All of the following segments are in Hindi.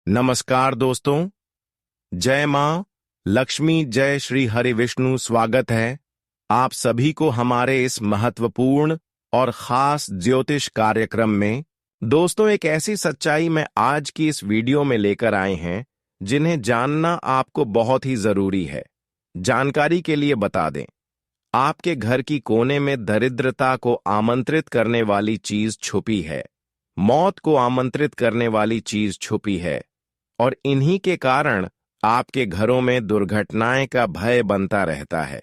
नमस्कार दोस्तों। जय मां लक्ष्मी, जय श्री हरि विष्णु। स्वागत है आप सभी को हमारे इस महत्वपूर्ण और खास ज्योतिष कार्यक्रम में। दोस्तों, एक ऐसी सच्चाई में आज की इस वीडियो में लेकर आए हैं जिन्हें जानना आपको बहुत ही जरूरी है। जानकारी के लिए बता दें, आपके घर की कोने में दरिद्रता को आमंत्रित करने वाली चीज छुपी है, मौत को आमंत्रित करने वाली चीज छुपी है, और इन्हीं के कारण आपके घरों में दुर्घटनाएं का भय बनता रहता है।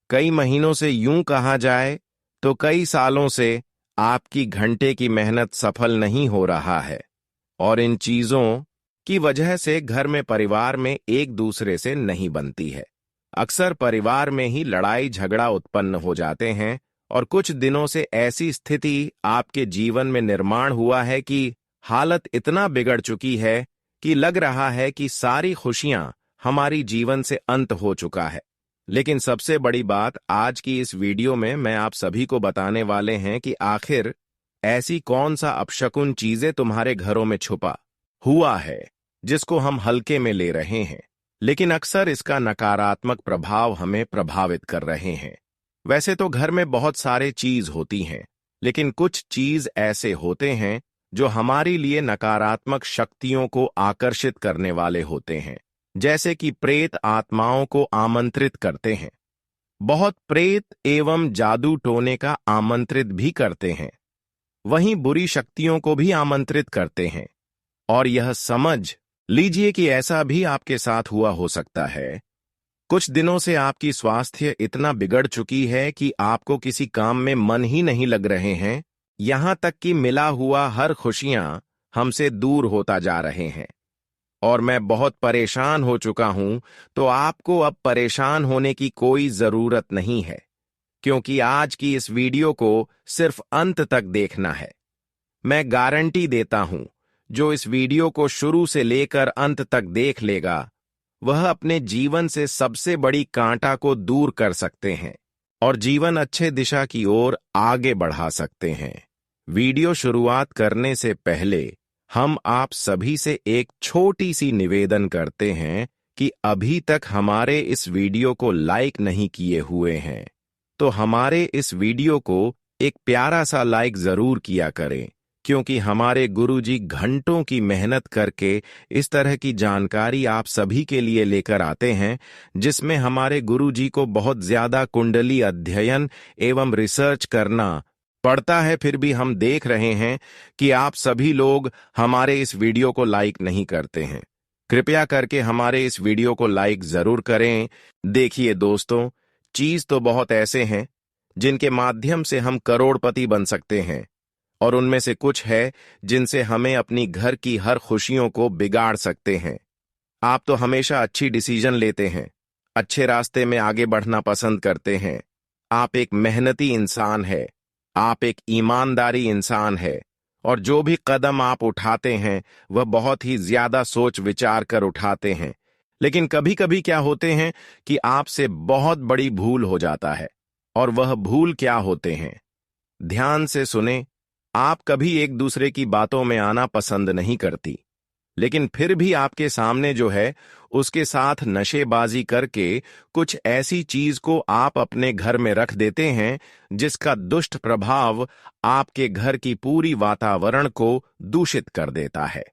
कई महीनों से, यूं कहा जाए तो कई सालों से आपकी घंटे की मेहनत सफल नहीं हो रहा है, और इन चीजों की वजह से घर में परिवार में एक दूसरे से नहीं बनती है। अक्सर परिवार में ही लड़ाई झगड़ा उत्पन्न हो जाते हैं, और कुछ दिनों से ऐसी स्थिति आपके जीवन में निर्माण हुआ है कि हालत इतना बिगड़ चुकी है कि लग रहा है कि सारी खुशियां हमारी जीवन से अंत हो चुका है। लेकिन सबसे बड़ी बात, आज की इस वीडियो में मैं आप सभी को बताने वाले हैं कि आखिर ऐसी कौन सा अपशकुन चीजें तुम्हारे घरों में छुपा हुआ है जिसको हम हल्के में ले रहे हैं, लेकिन अक्सर इसका नकारात्मक प्रभाव हमें प्रभावित कर रहे हैं। वैसे तो घर में बहुत सारे चीज होती हैं, लेकिन कुछ चीज ऐसे होते हैं जो हमारे लिए नकारात्मक शक्तियों को आकर्षित करने वाले होते हैं, जैसे कि प्रेत आत्माओं को आमंत्रित करते हैं। बहुत प्रेत एवं जादू टोने का आमंत्रित भी करते हैं, वहीं बुरी शक्तियों को भी आमंत्रित करते हैं। और यह समझ लीजिए कि ऐसा भी आपके साथ हुआ हो सकता है। कुछ दिनों से आपकी स्वास्थ्य इतना बिगड़ चुकी है कि आपको किसी काम में मन ही नहीं लग रहे हैं, यहां तक कि मिला हुआ हर खुशियां हमसे दूर होता जा रहे हैं। और मैं बहुत परेशान हो चुका हूं, तो आपको अब परेशान होने की कोई जरूरत नहीं है, क्योंकि आज की इस वीडियो को सिर्फ अंत तक देखना है। मैं गारंटी देता हूं, जो इस वीडियो को शुरू से लेकर अंत तक देख लेगा, वह अपने जीवन से सबसे बड़ी कांटा को दूर कर सकते हैं और जीवन अच्छे दिशा की ओर आगे बढ़ा सकते हैं। वीडियो शुरुआत करने से पहले हम आप सभी से एक छोटी सी निवेदन करते हैं कि अभी तक हमारे इस वीडियो को लाइक नहीं किए हुए हैं, तो हमारे इस वीडियो को एक प्यारा सा लाइक जरूर किया करें, क्योंकि हमारे गुरुजी घंटों की मेहनत करके इस तरह की जानकारी आप सभी के लिए लेकर आते हैं, जिसमें हमारे गुरुजी को बहुत ज्यादा कुंडली अध्ययन एवं रिसर्च करना पड़ता है। फिर भी हम देख रहे हैं कि आप सभी लोग हमारे इस वीडियो को लाइक नहीं करते हैं। कृपया करके हमारे इस वीडियो को लाइक जरूर करें। देखिए दोस्तों, चीज तो बहुत ऐसे हैं जिनके माध्यम से हम करोड़पति बन सकते हैं, और उनमें से कुछ है जिनसे हमें अपनी घर की हर खुशियों को बिगाड़ सकते हैं। आप तो हमेशा अच्छी डिसीजन लेते हैं, अच्छे रास्ते में आगे बढ़ना पसंद करते हैं। आप एक मेहनती इंसान है, आप एक ईमानदारी इंसान है, और जो भी कदम आप उठाते हैं वह बहुत ही ज्यादा सोच विचार कर उठाते हैं। लेकिन कभी कभी क्या होते हैं कि आपसे बहुत बड़ी भूल हो जाता है, और वह भूल क्या होते हैं, ध्यान से सुने। आप कभी एक दूसरे की बातों में आना पसंद नहीं करती, लेकिन फिर भी आपके सामने जो है उसके साथ नशेबाजी करके कुछ ऐसी चीज को आप अपने घर में रख देते हैं जिसका दुष्ट प्रभाव आपके घर की पूरी वातावरण को दूषित कर देता है।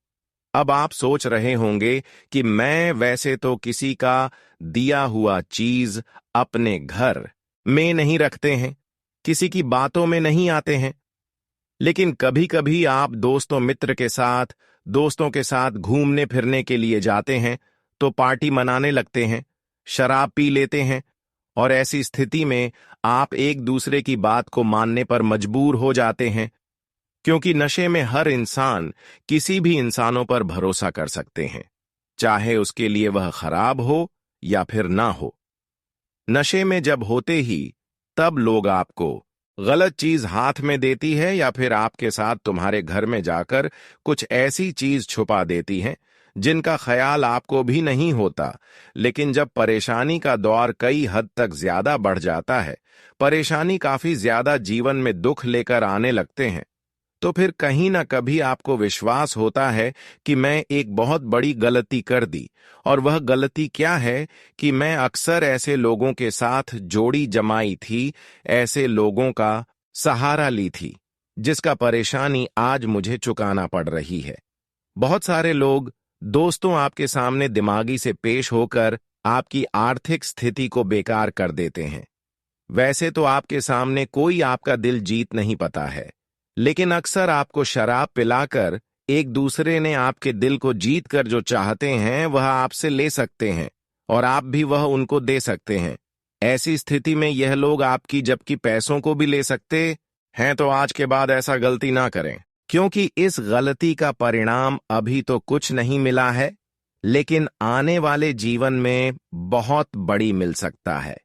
अब आप सोच रहे होंगे कि मैं वैसे तो किसी का दिया हुआ चीज अपने घर में नहीं रखते हैं, किसी की बातों में नहीं आते हैं, लेकिन कभी कभी आप दोस्तों के साथ घूमने फिरने के लिए जाते हैं तो पार्टी मनाने लगते हैं, शराब पी लेते हैं, और ऐसी स्थिति में आप एक दूसरे की बात को मानने पर मजबूर हो जाते हैं, क्योंकि नशे में हर इंसान किसी भी इंसानों पर भरोसा कर सकते हैं, चाहे उसके लिए वह खराब हो या फिर ना हो। नशे में जब होते ही तब लोग आपको गलत चीज हाथ में देती है, या फिर आपके साथ तुम्हारे घर में जाकर कुछ ऐसी चीज छुपा देती है जिनका ख्याल आपको भी नहीं होता। लेकिन जब परेशानी का दौर कई हद तक ज्यादा बढ़ जाता है, परेशानी काफी ज्यादा जीवन में दुख लेकर आने लगते हैं, तो फिर कहीं ना कभी आपको विश्वास होता है कि मैं एक बहुत बड़ी गलती कर दी। और वह गलती क्या है कि मैं अक्सर ऐसे लोगों के साथ जोड़ी जमाई थी, ऐसे लोगों का सहारा ली थी, जिसका परेशानी आज मुझे चुकाना पड़ रही है। बहुत सारे लोग, दोस्तों, आपके सामने दिमागी से पेश होकर आपकी आर्थिक स्थिति को बेकार कर देते हैं। वैसे तो आपके सामने कोई आपका दिल जीत नहीं पाता है, लेकिन अक्सर आपको शराब पिलाकर एक दूसरे ने आपके दिल को जीत कर जो चाहते हैं वह आपसे ले सकते हैं और आप भी वह उनको दे सकते हैं। ऐसी स्थिति में यह लोग आपकी जबकि पैसों को भी ले सकते हैं, तो आज के बाद ऐसा गलती ना करें, क्योंकि इस गलती का परिणाम अभी तो कुछ नहीं मिला है, लेकिन आने वाले जीवन में बहुत बड़ी मिल सकता है।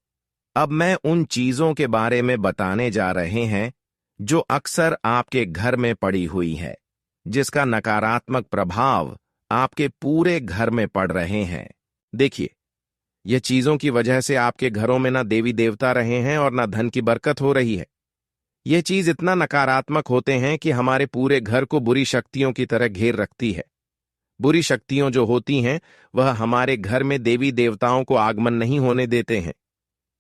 अब मैं उन चीजों के बारे में बताने जा रहे हैं जो अक्सर आपके घर में पड़ी हुई है, जिसका नकारात्मक प्रभाव आपके पूरे घर में पड़ रहे हैं। देखिए, यह चीजों की वजह से आपके घरों में ना देवी देवता रहे हैं और ना धन की बरकत हो रही है। यह चीज इतना नकारात्मक होते हैं कि हमारे पूरे घर को बुरी शक्तियों की तरह घेर रखती है। बुरी शक्तियों जो होती हैं वह हमारे घर में देवी देवताओं को आगमन नहीं होने देते हैं।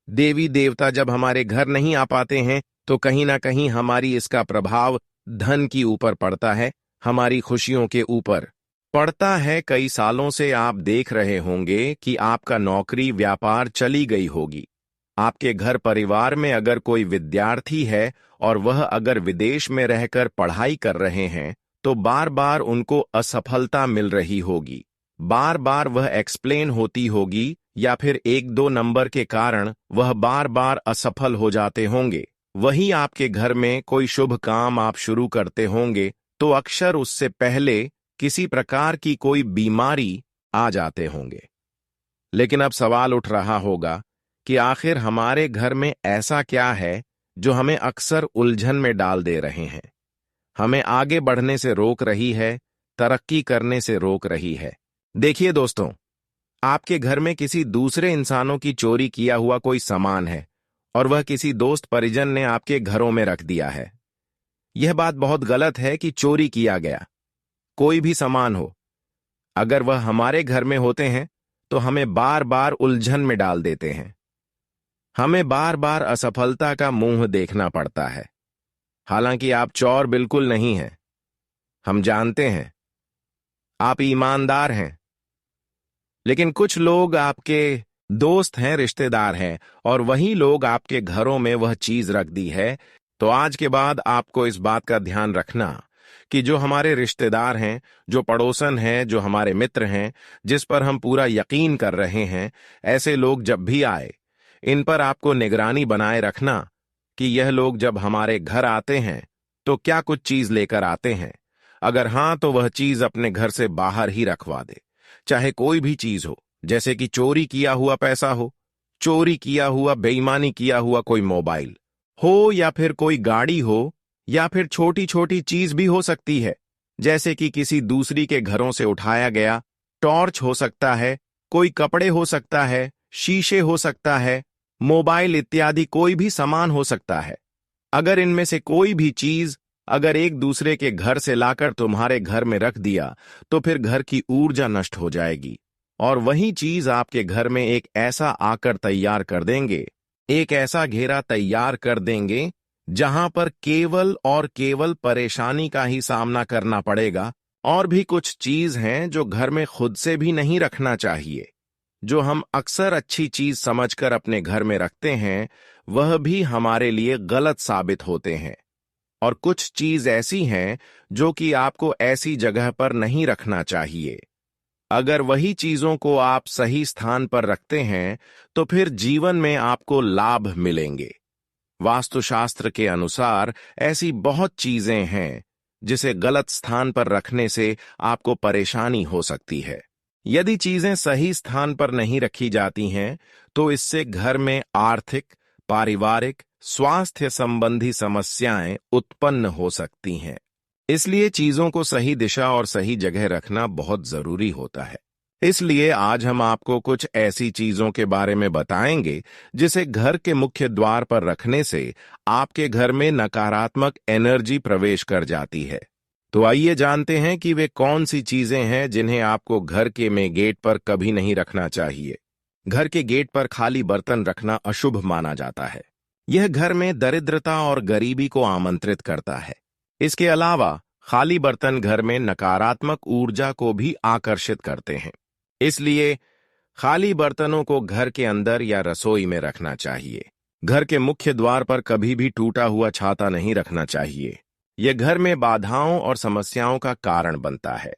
देवी देवता जब हमारे घर नहीं आ पाते हैं तो कहीं ना कहीं हमारी इसका प्रभाव धन की ऊपर पड़ता है, हमारी खुशियों के ऊपर पड़ता है। कई सालों से आप देख रहे होंगे कि आपका नौकरी व्यापार चली गई होगी। आपके घर परिवार में अगर कोई विद्यार्थी है और वह अगर विदेश में रहकर पढ़ाई कर रहे हैं तो बार बार उनको असफलता मिल रही होगी, बार बार वह एक्सप्लेन होती होगी, या फिर 1-2 नंबर के कारण वह बार बार असफल हो जाते होंगे। वहीं आपके घर में कोई शुभ काम आप शुरू करते होंगे तो अक्सर उससे पहले किसी प्रकार की कोई बीमारी आ जाते होंगे। लेकिन अब सवाल उठ रहा होगा कि आखिर हमारे घर में ऐसा क्या है जो हमें अक्सर उलझन में डाल दे रहे हैं, हमें आगे बढ़ने से रोक रही है, तरक्की करने से रोक रही है। देखिए दोस्तों, आपके घर में किसी दूसरे इंसानों की चोरी किया हुआ कोई सामान है और वह किसी दोस्त परिजन ने आपके घरों में रख दिया है। यह बात बहुत गलत है कि चोरी किया गया कोई भी सामान हो, अगर वह हमारे घर में होते हैं तो हमें बार बार उलझन में डाल देते हैं। हमें बार बार असफलता का मुंह देखना पड़ता है। हालांकि आप चोर बिल्कुल नहीं हैं, हम जानते हैं, आप ईमानदार हैं, लेकिन कुछ लोग आपके दोस्त हैं, रिश्तेदार हैं, और वही लोग आपके घरों में वह चीज रख दी है। तो आज के बाद आपको इस बात का ध्यान रखना कि जो हमारे रिश्तेदार हैं, जो पड़ोसन हैं, जो हमारे मित्र हैं, जिस पर हम पूरा यकीन कर रहे हैं, ऐसे लोग जब भी आए, इन पर आपको निगरानी बनाए रखना कि यह लोग जब हमारे घर आते हैं तो क्या कुछ चीज लेकर आते हैं। अगर हां तो वह चीज अपने घर से बाहर ही रखवा दे, चाहे कोई भी चीज हो, जैसे कि चोरी किया हुआ पैसा हो, चोरी किया हुआ, बेईमानी किया हुआ कोई मोबाइल हो, या फिर कोई गाड़ी हो, या फिर छोटी छोटी चीज भी हो सकती है, जैसे कि किसी दूसरी के घरों से उठाया गया टॉर्च हो सकता है, कोई कपड़े हो सकता है, शीशे हो सकता है, मोबाइल इत्यादि कोई भी सामान हो सकता है। अगर इनमें से कोई भी चीज अगर एक दूसरे के घर से लाकर तुम्हारे घर में रख दिया तो फिर घर की ऊर्जा नष्ट हो जाएगी और वही चीज आपके घर में एक ऐसा आकर तैयार कर देंगे, एक ऐसा घेरा तैयार कर देंगे जहां पर केवल और केवल परेशानी का ही सामना करना पड़ेगा। और भी कुछ चीज हैं जो घर में खुद से भी नहीं रखना चाहिए, जो हम अक्सर अच्छी चीज समझकर अपने घर में रखते हैं, वह भी हमारे लिए गलत साबित होते हैं। और कुछ चीज ऐसी हैं जो कि आपको ऐसी जगह पर नहीं रखना चाहिए। अगर वही चीजों को आप सही स्थान पर रखते हैं तो फिर जीवन में आपको लाभ मिलेंगे। वास्तुशास्त्र के अनुसार ऐसी बहुत चीजें हैं जिसे गलत स्थान पर रखने से आपको परेशानी हो सकती है। यदि चीजें सही स्थान पर नहीं रखी जाती हैं तो इससे घर में आर्थिक, पारिवारिक, स्वास्थ्य संबंधी समस्याएं उत्पन्न हो सकती हैं। इसलिए चीजों को सही दिशा और सही जगह रखना बहुत जरूरी होता है। इसलिए आज हम आपको कुछ ऐसी चीजों के बारे में बताएंगे जिसे घर के मुख्य द्वार पर रखने से आपके घर में नकारात्मक एनर्जी प्रवेश कर जाती है। तो आइए जानते हैं कि वे कौन सी चीजें हैं जिन्हें आपको घर के में गेट पर कभी नहीं रखना चाहिए। घर के गेट पर खाली बर्तन रखना अशुभ माना जाता है। यह घर में दरिद्रता और गरीबी को आमंत्रित करता है। इसके अलावा खाली बर्तन घर में नकारात्मक ऊर्जा को भी आकर्षित करते हैं। इसलिए खाली बर्तनों को घर के अंदर या रसोई में रखना चाहिए। घर के मुख्य द्वार पर कभी भी टूटा हुआ छाता नहीं रखना चाहिए। यह घर में बाधाओं और समस्याओं का कारण बनता है।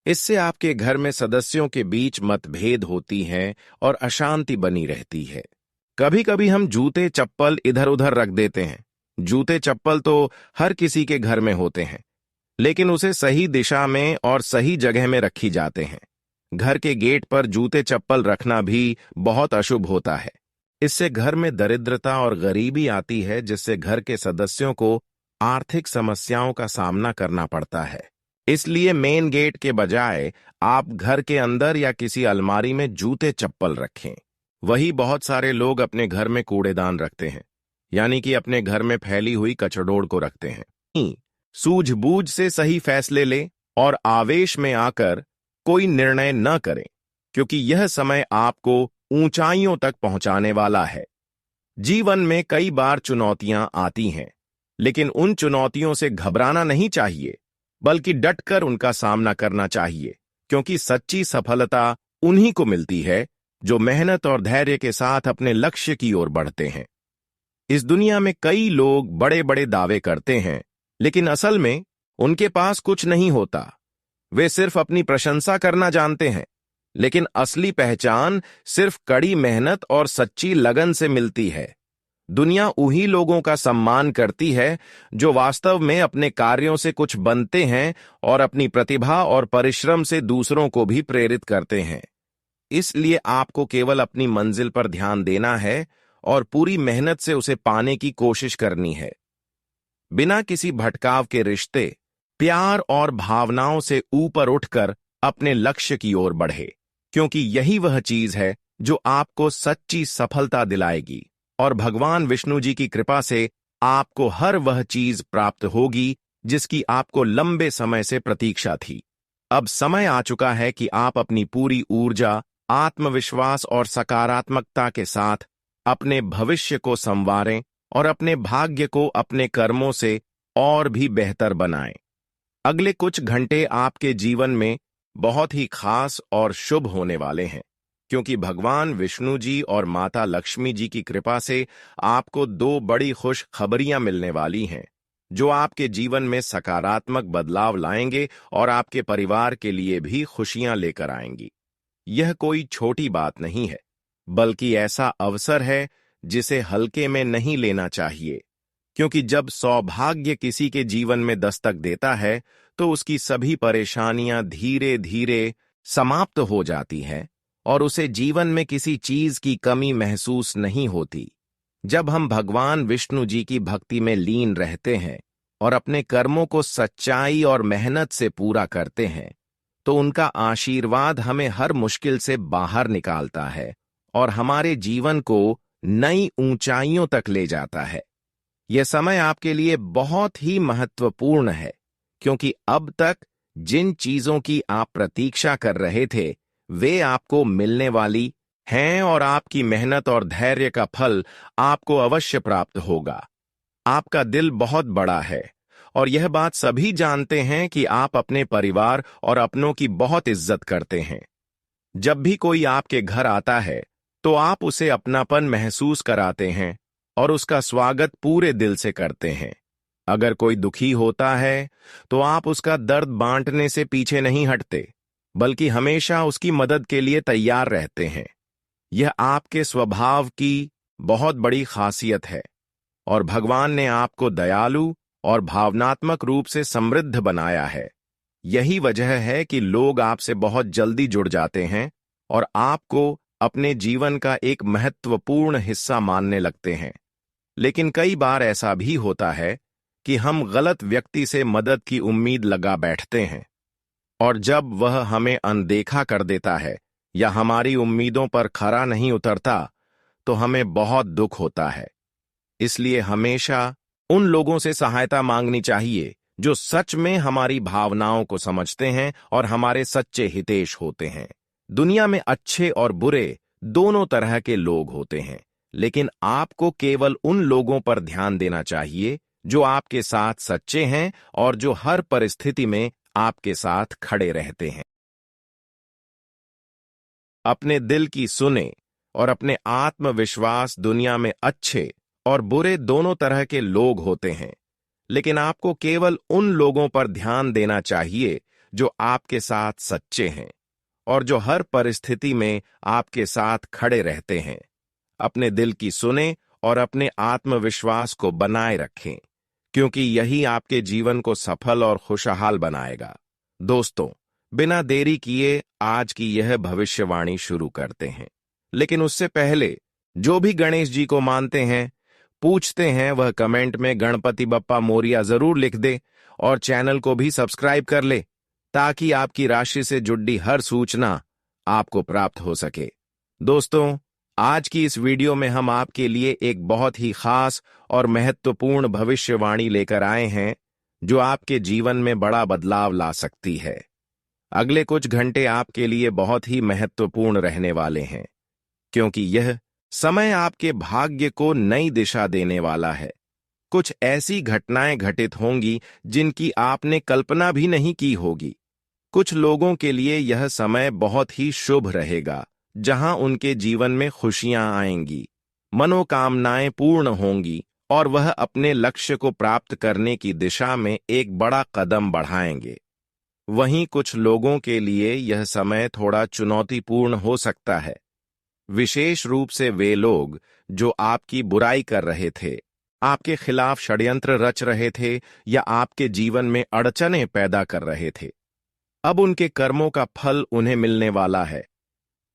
इससे आपके घर में सदस्यों के बीच मतभेद होती हैं और अशांति बनी रहती है। कभी कभी हम जूते चप्पल इधर उधर रख देते हैं। जूते चप्पल तो हर किसी के घर में होते हैं, लेकिन उसे सही दिशा में और सही जगह में रखी जाते हैं। घर के गेट पर जूते चप्पल रखना भी बहुत अशुभ होता है। इससे घर में दरिद्रता और गरीबी आती है, जिससे घर के सदस्यों को आर्थिक समस्याओं का सामना करना पड़ता है। इसलिए मेन गेट के बजाय आप घर के अंदर या किसी अलमारी में जूते चप्पल रखें। वही बहुत सारे लोग अपने घर में कूड़ेदान रखते हैं, यानी कि अपने घर में फैली हुई कचड़ोड़ को रखते हैं। सूझबूझ से सही फैसले लें और आवेश में आकर कोई निर्णय न करें, क्योंकि यह समय आपको ऊंचाइयों तक पहुंचाने वाला है। जीवन में कई बार चुनौतियां आती हैं, लेकिन उन चुनौतियों से घबराना नहीं चाहिए, बल्कि डटकर उनका सामना करना चाहिए, क्योंकि सच्ची सफलता उन्हीं को मिलती है जो मेहनत और धैर्य के साथ अपने लक्ष्य की ओर बढ़ते हैं। इस दुनिया में कई लोग बड़े बड़े दावे करते हैं, लेकिन असल में उनके पास कुछ नहीं होता। वे सिर्फ अपनी प्रशंसा करना जानते हैं, लेकिन असली पहचान सिर्फ कड़ी मेहनत और सच्ची लगन से मिलती है। दुनिया उन्हीं लोगों का सम्मान करती है जो वास्तव में अपने कार्यों से कुछ बनते हैं और अपनी प्रतिभा और परिश्रम से दूसरों को भी प्रेरित करते हैं। इसलिए आपको केवल अपनी मंजिल पर ध्यान देना है और पूरी मेहनत से उसे पाने की कोशिश करनी है। बिना किसी भटकाव के रिश्ते, प्यार और भावनाओं से ऊपर उठकर अपने लक्ष्य की ओर बढ़े, क्योंकि यही वह चीज है जो आपको सच्ची सफलता दिलाएगी। और भगवान विष्णु जी की कृपा से आपको हर वह चीज प्राप्त होगी जिसकी आपको लंबे समय से प्रतीक्षा थी। अब समय आ चुका है कि आप अपनी पूरी ऊर्जा, आत्मविश्वास और सकारात्मकता के साथ अपने भविष्य को संवारें और अपने भाग्य को अपने कर्मों से और भी बेहतर बनाएं। अगले कुछ घंटे आपके जीवन में बहुत ही खास और शुभ होने वाले हैं, क्योंकि भगवान विष्णु जी और माता लक्ष्मी जी की कृपा से आपको दो बड़ी खुश खबरियां मिलने वाली हैं, जो आपके जीवन में सकारात्मक बदलाव लाएंगे और आपके परिवार के लिए भी खुशियां लेकर आएंगी। यह कोई छोटी बात नहीं है, बल्कि ऐसा अवसर है जिसे हल्के में नहीं लेना चाहिए, क्योंकि जब सौभाग्य किसी के जीवन में दस्तक देता है तो उसकी सभी परेशानियां धीरे धीरे समाप्त हो जाती हैं और उसे जीवन में किसी चीज की कमी महसूस नहीं होती। जब हम भगवान विष्णु जी की भक्ति में लीन रहते हैं और अपने कर्मों को सच्चाई और मेहनत से पूरा करते हैं, तो उनका आशीर्वाद हमें हर मुश्किल से बाहर निकालता है और हमारे जीवन को नई ऊंचाइयों तक ले जाता है। यह समय आपके लिए बहुत ही महत्वपूर्ण है, क्योंकि अब तक जिन चीजों की आप प्रतीक्षा कर रहे थे वे आपको मिलने वाली हैं और आपकी मेहनत और धैर्य का फल आपको अवश्य प्राप्त होगा। आपका दिल बहुत बड़ा है और यह बात सभी जानते हैं कि आप अपने परिवार और अपनों की बहुत इज्जत करते हैं। जब भी कोई आपके घर आता है तो आप उसे अपनापन महसूस कराते हैं और उसका स्वागत पूरे दिल से करते हैं। अगर कोई दुखी होता है तो आप उसका दर्द बांटने से पीछे नहीं हटते, बल्कि हमेशा उसकी मदद के लिए तैयार रहते हैं। यह आपके स्वभाव की बहुत बड़ी खासियत है और भगवान ने आपको दयालु और भावनात्मक रूप से समृद्ध बनाया है। यही वजह है कि लोग आपसे बहुत जल्दी जुड़ जाते हैं और आपको अपने जीवन का एक महत्वपूर्ण हिस्सा मानने लगते हैं। लेकिन कई बार ऐसा भी होता है कि हम गलत व्यक्ति से मदद की उम्मीद लगा बैठते हैं, और जब वह हमें अनदेखा कर देता है या हमारी उम्मीदों पर खरा नहीं उतरता तो हमें बहुत दुख होता है। इसलिए हमेशा उन लोगों से सहायता मांगनी चाहिए जो सच में हमारी भावनाओं को समझते हैं और हमारे सच्चे हितैषी होते हैं। दुनिया में अच्छे और बुरे दोनों तरह के लोग होते हैं, लेकिन आपको केवल उन लोगों पर ध्यान देना चाहिए जो आपके साथ सच्चे हैं और जो हर परिस्थिति में आपके साथ खड़े रहते हैं। अपने दिल की सुने और अपने आत्मविश्वास। दुनिया में अच्छे और बुरे दोनों तरह के लोग होते हैं, लेकिन आपको केवल उन लोगों पर ध्यान देना चाहिए जो आपके साथ सच्चे हैं और जो हर परिस्थिति में आपके साथ खड़े रहते हैं। अपने दिल की सुने और अपने आत्मविश्वास को बनाए रखें, क्योंकि यही आपके जीवन को सफल और खुशहाल बनाएगा। दोस्तों, बिना देरी किए आज की यह भविष्यवाणी शुरू करते हैं। लेकिन उससे पहले जो भी गणेश जी को मानते हैं, पूछते हैं, वह कमेंट में गणपति बप्पा मोरिया जरूर लिख दे और चैनल को भी सब्सक्राइब कर ले, ताकि आपकी राशि से जुड़ी हर सूचना आपको प्राप्त हो सके। दोस्तों, आज की इस वीडियो में हम आपके लिए एक बहुत ही खास और महत्वपूर्ण भविष्यवाणी लेकर आए हैं, जो आपके जीवन में बड़ा बदलाव ला सकती है। अगले कुछ घंटे आपके लिए बहुत ही महत्वपूर्ण रहने वाले हैं, क्योंकि यह समय आपके भाग्य को नई दिशा देने वाला है। कुछ ऐसी घटनाएं घटित होंगी जिनकी आपने कल्पना भी नहीं की होगी। कुछ लोगों के लिए यह समय बहुत ही शुभ रहेगा, जहां उनके जीवन में खुशियां आएंगी, मनोकामनाएं पूर्ण होंगी और वह अपने लक्ष्य को प्राप्त करने की दिशा में एक बड़ा कदम बढ़ाएंगे। वहीं कुछ लोगों के लिए यह समय थोड़ा चुनौतीपूर्ण हो सकता है, विशेष रूप से वे लोग जो आपकी बुराई कर रहे थे, आपके खिलाफ षड्यंत्र रच रहे थे या आपके जीवन में अड़चनें पैदा कर रहे थे। अब उनके कर्मों का फल उन्हें मिलने वाला है।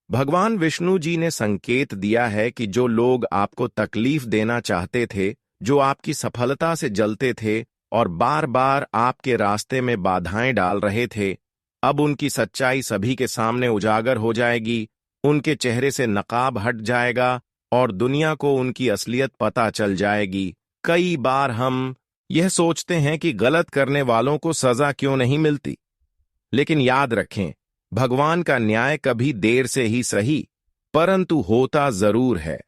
भगवान विष्णु जी ने संकेत दिया है कि जो लोग आपको तकलीफ देना चाहते थे, जो आपकी सफलता से जलते थे और बार बार आपके रास्ते में बाधाएं डाल रहे थे, अब उनकी सच्चाई सभी के सामने उजागर हो जाएगी। उनके चेहरे से नकाब हट जाएगा और दुनिया को उनकी असलियत पता चल जाएगी। कई बार हम यह सोचते हैं कि गलत करने वालों को सजा क्यों नहीं मिलती, लेकिन याद रखें, भगवान का न्याय कभी देर से ही सही, परंतु होता जरूर है।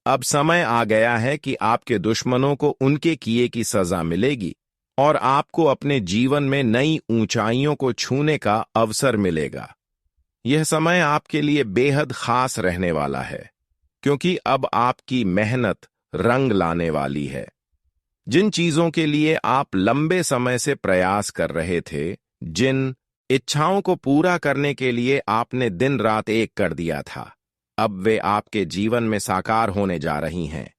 अब समय आ गया है कि आपके दुश्मनों को उनके किए की सजा मिलेगी और आपको अपने जीवन में नई ऊंचाइयों को छूने का अवसर मिलेगा। यह समय आपके लिए बेहद खास रहने वाला है, क्योंकि अब आपकी मेहनत रंग लाने वाली है। जिन चीजों के लिए आप लंबे समय से प्रयास कर रहे थे, जिन इच्छाओं को पूरा करने के लिए आपने दिन रात एक कर दिया था, अब वे आपके जीवन में साकार होने जा रही हैं।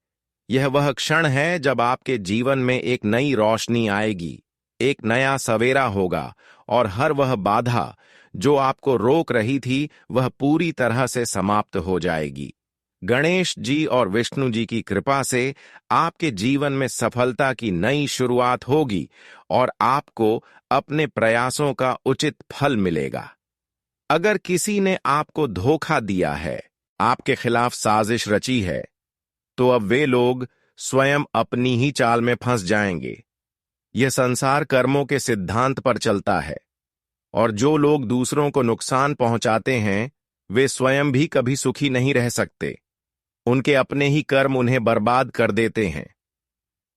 यह वह क्षण है जब आपके जीवन में एक नई रोशनी आएगी, एक नया सवेरा होगा और हर वह बाधा जो आपको रोक रही थी, वह पूरी तरह से समाप्त हो जाएगी। गणेश जी और विष्णु जी की कृपा से आपके जीवन में सफलता की नई शुरुआत होगी और आपको अपने प्रयासों का उचित फल मिलेगा। अगर किसी ने आपको धोखा दिया है, आपके खिलाफ साजिश रची है, तो अब वे लोग स्वयं अपनी ही चाल में फंस जाएंगे। यह संसार कर्मों के सिद्धांत पर चलता है और जो लोग दूसरों को नुकसान पहुंचाते हैं, वे स्वयं भी कभी सुखी नहीं रह सकते। उनके अपने ही कर्म उन्हें बर्बाद कर देते हैं।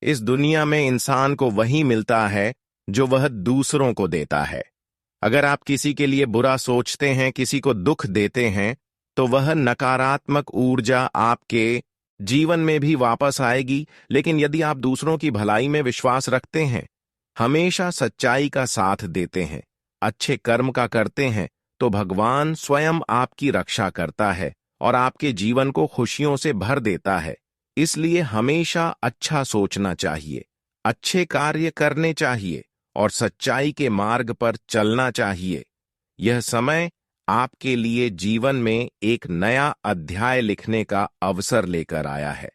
इस दुनिया में इंसान को वही मिलता है जो वह दूसरों को देता है। अगर आप किसी के लिए बुरा सोचते हैं, किसी को दुख देते हैं, तो वह नकारात्मक ऊर्जा आपके जीवन में भी वापस आएगी। लेकिन यदि आप दूसरों की भलाई में विश्वास रखते हैं, हमेशा सच्चाई का साथ देते हैं, अच्छे कर्म का करते हैं, तो भगवान स्वयं आपकी रक्षा करता है और आपके जीवन को खुशियों से भर देता है। इसलिए हमेशा अच्छा सोचना चाहिए, अच्छे कार्य करने चाहिए और सच्चाई के मार्ग पर चलना चाहिए। यह समय आपके लिए जीवन में एक नया अध्याय लिखने का अवसर लेकर आया है।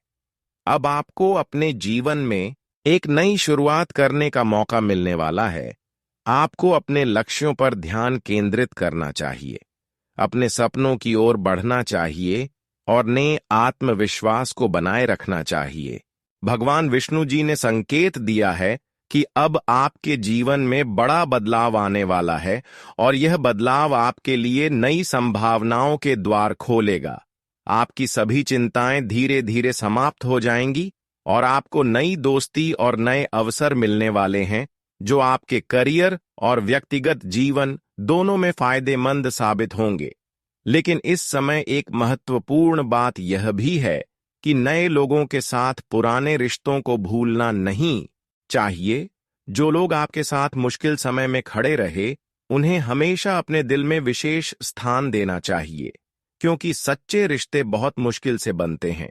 अब आपको अपने जीवन में एक नई शुरुआत करने का मौका मिलने वाला है। आपको अपने लक्ष्यों पर ध्यान केंद्रित करना चाहिए। अपने सपनों की ओर बढ़ना चाहिए और नए आत्मविश्वास को बनाए रखना चाहिए। भगवान विष्णु जी ने संकेत दिया है कि अब आपके जीवन में बड़ा बदलाव आने वाला है और यह बदलाव आपके लिए नई संभावनाओं के द्वार खोलेगा। आपकी सभी चिंताएं धीरे धीरे समाप्त हो जाएंगी और आपको नई दोस्ती और नए अवसर मिलने वाले हैं जो आपके करियर और व्यक्तिगत जीवन दोनों में फायदेमंद साबित होंगे। लेकिन इस समय एक महत्वपूर्ण बात यह भी है कि नए लोगों के साथ पुराने रिश्तों को भूलना नहीं चाहिए। जो लोग आपके साथ मुश्किल समय में खड़े रहे, उन्हें हमेशा अपने दिल में विशेष स्थान देना चाहिए, क्योंकि सच्चे रिश्ते बहुत मुश्किल से बनते हैं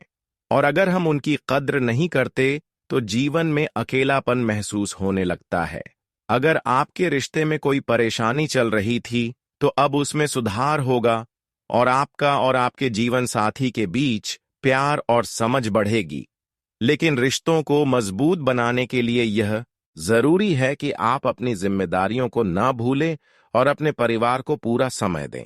और अगर हम उनकी कद्र नहीं करते तो जीवन में अकेलापन महसूस होने लगता है। अगर आपके रिश्ते में कोई परेशानी चल रही थी तो अब उसमें सुधार होगा और आपका और आपके जीवन साथी के बीच प्यार और समझ बढ़ेगी। लेकिन रिश्तों को मजबूत बनाने के लिए यह जरूरी है कि आप अपनी जिम्मेदारियों को ना भूलें और अपने परिवार को पूरा समय दें।